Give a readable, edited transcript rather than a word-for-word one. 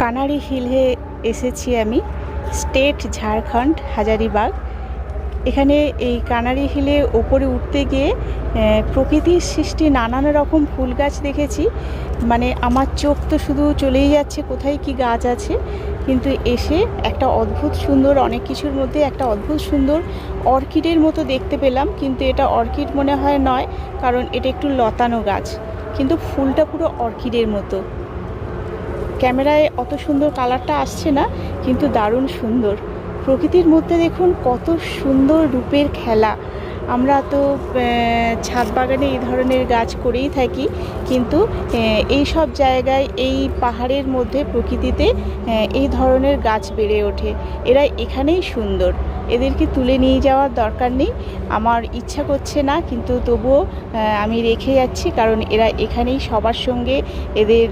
কানাড়ি হিলে এসেছি আমি, স্টেট ঝাড়খণ্ড, হাজারিবাগ। এখানে এই কানাড়ি হিলে ওপরে উঠতে গিয়ে প্রকৃতির সৃষ্টি নানান রকম ফুল গাছ দেখেছি। মানে আমার চোখ তো শুধু চলেই যাচ্ছে কোথায় কি গাছ আছে, কিন্তু এসে একটা অদ্ভুত সুন্দর, অনেক কিছুর মধ্যে একটা অদ্ভুত সুন্দর অর্কিডের মতো দেখতে পেলাম। কিন্তু এটা অর্কিড মনে হয় নয়, কারণ এটা একটু লতানো গাছ, কিন্তু ফুলটা পুরো অর্কিডের মতো। ক্যামেরায় অত সুন্দর কালারটা আসছে না, কিন্তু দারুণ সুন্দর। প্রকৃতির মধ্যে দেখুন কত সুন্দর রূপের খেলা। আমরা তো ছাদ বাগানে এই ধরনের গাছ করেই থাকি, কিন্তু এই সব জায়গায়, এই পাহাড়ের মধ্যে প্রকৃতিতে এই ধরনের গাছ বেড়ে ওঠে। এরা এখানেই সুন্দর, এদেরকে তুলে নিয়ে যাওয়ার দরকার নেই। আমার ইচ্ছা করছে না, কিন্তু তবুও আমি রেখে যাচ্ছি, কারণ এরা এখানেই সবার সঙ্গে এদের